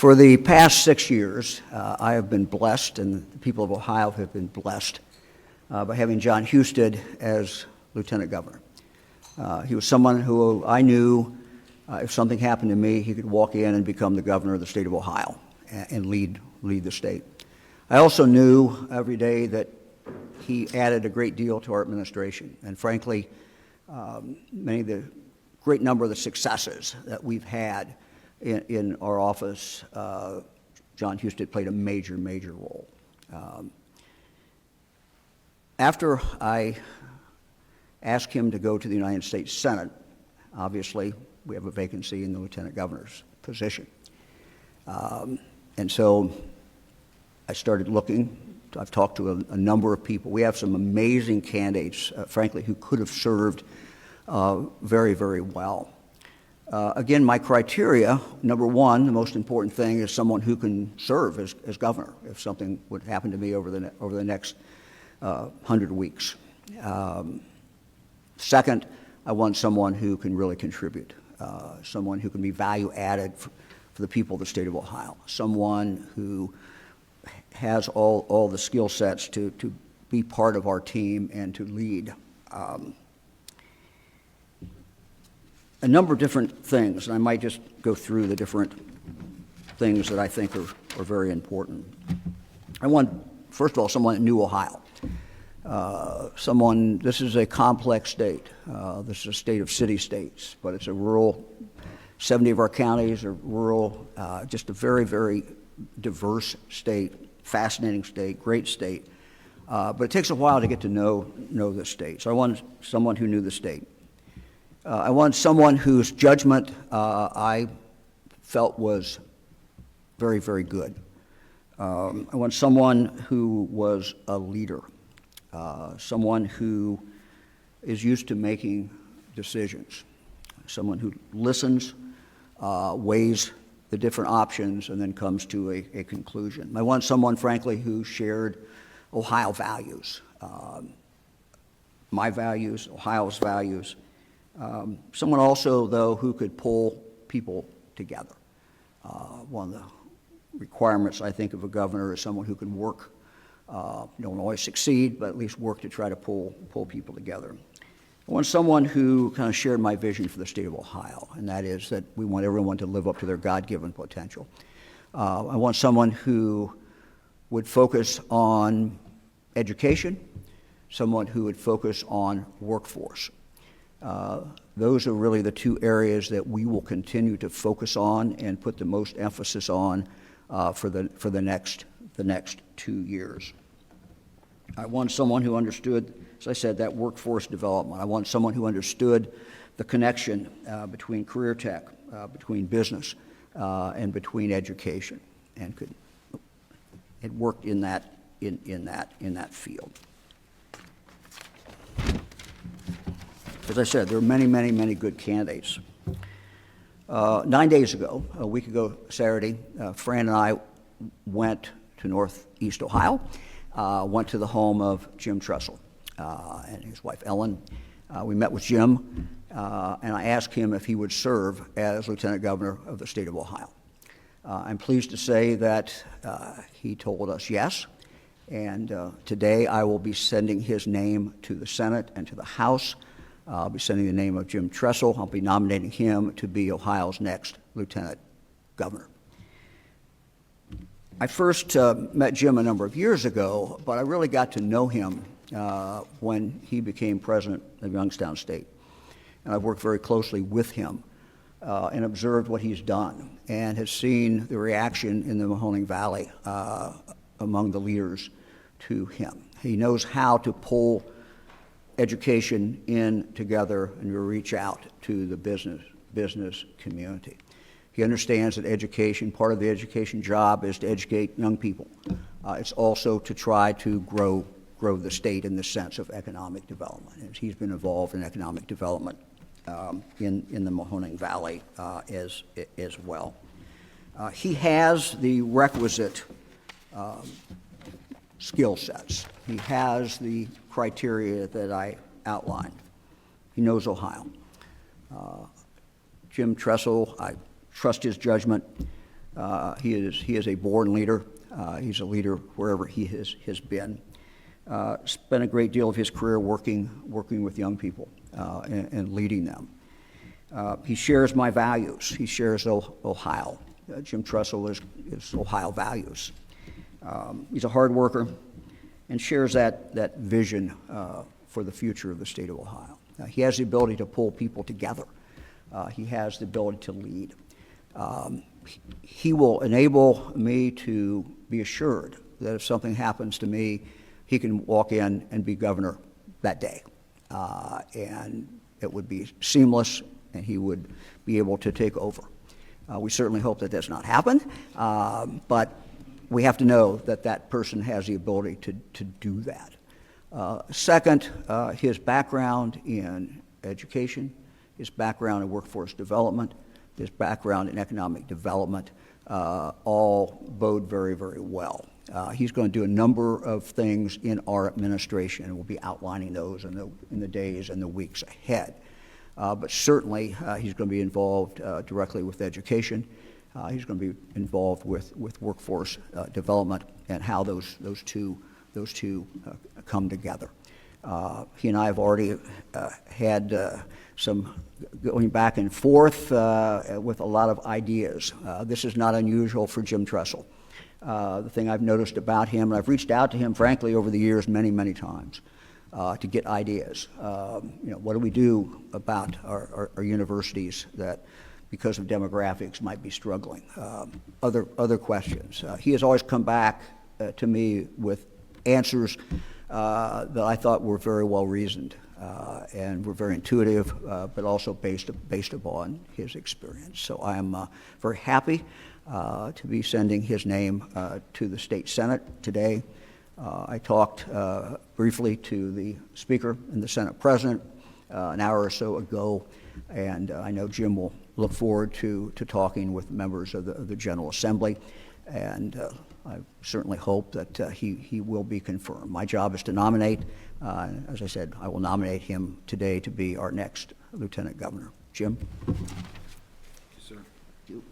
For the past 6 years, I have been blessed, and the people of Ohio have been blessed by having John Husted as Lieutenant Governor. He was someone who I knew if something happened to me, he could walk in and become the governor of the state of Ohio and lead the state. I also knew every day that he added a great deal to our administration, and frankly, great number of the successes that we've had in our office, John Husted played a major role. After I asked him to go to the United States Senate, obviously we have a vacancy in the lieutenant governor's position. And so I started looking. I've talked to a number of people. We have some amazing candidates, frankly, who could have served very well. Again, my criteria, number one, the most important thing is someone who can serve as governor if something would happen to me over the next 100 weeks. Second, I want someone who can really contribute, someone who can be value added for the people of the state of Ohio, someone who has all the skill sets to be part of our team and to lead. A number of different things, and I might just go through the different things that I think are very important. I want, first of all, someone that knew Ohio. This is a complex state. This is a state of city-states, but it's a rural, 70 of our counties are rural, just a very diverse state, fascinating state, great state. But it takes a while to get to know the state. So I wanted someone who knew the state. I wanted someone whose judgment I felt was very good. I want someone who was a leader, someone who is used to making decisions, someone who listens, weighs the different options, and then comes to a conclusion. I want someone, frankly, who shared Ohio values, my values, Ohio's values. Someone also, though, who could pull people together. One of the requirements, I think, of a governor is someone who can work. You don't always succeed, but at least work to try to pull people together. I want someone who kind of shared my vision for the state of Ohio, and that is that we want everyone to live up to their God-given potential. I want someone who would focus on education, someone who would focus on workforce. Those are really the two areas that we will continue to focus on and put the most emphasis on for the next 2 years. I want someone who understood, as I said, that workforce development. I want someone who understood the connection between career tech, between business, and between education, and had worked in that field. As I said, there are many good candidates. 9 days ago, a week ago Saturday, Fran and I went to Northeast Ohio, went to the home of Jim Tressel and his wife Ellen. We met with Jim, and I asked him if he would serve as Lieutenant Governor of the state of Ohio. I'm pleased to say that he told us yes, and today I will be sending his name to the Senate and to the House. I'll be sending the name of Jim Tressel. I'll be nominating him to be Ohio's next Lieutenant Governor. I first met Jim a number of years ago, but I really got to know him when he became president of Youngstown State. And I've worked very closely with him and observed what he's done and has seen the reaction in the Mahoning Valley among the leaders to him. He knows how to pull education in together and to reach out to the business community. He understands that education, part of the education job is to educate young people. It's also to try to grow the state in the sense of economic development. And he's been involved in economic development in the Mahoning Valley as well. He has the requisite skill sets. He has the criteria that I outlined. He knows Ohio. Jim Tressel, I trust his judgment. He is a born leader. He's a leader wherever he has been. Spent a great deal of his career working with young people and leading them. He shares my values. He shares Ohio. Jim Tressel is Ohio values. He's a hard worker and shares that vision for the future of the state of Ohio. He has the ability to pull people together. He has the ability to lead. He will enable me to be assured that if something happens to me, he can walk in and be governor that day. And it would be seamless, and he would be able to take over. We certainly hope that does not happen, but we have to know that that person has the ability to do that. Second, his background in education, his background in workforce development, his background in economic development, all bode very, very well. He's going to do a number of things in our administration, and we'll be outlining those in the days and the weeks ahead. But certainly, he's going to be involved directly with education. He's going to be involved with workforce development and how those two come together. He and I have already had some going back and forth with a lot of ideas. This is not unusual for Jim Tressel. The thing I've noticed about him, and I've reached out to him, frankly, over the years many, many times to get ideas. What do we do about our universities that, because of demographics, might be struggling? Other questions. He has always come back to me with answers that I thought were very well reasoned and were very intuitive, but also based upon his experience. So I am very happy to be sending his name to the state Senate today. I talked briefly to the Speaker and the Senate President an hour or so ago, and I know Jim will look forward to talking with members of the General Assembly, and I certainly hope that he will be confirmed. My job is to nominate. As I said, I will nominate him today to be our next Lieutenant Governor. Jim? Yes, sir. Thank you.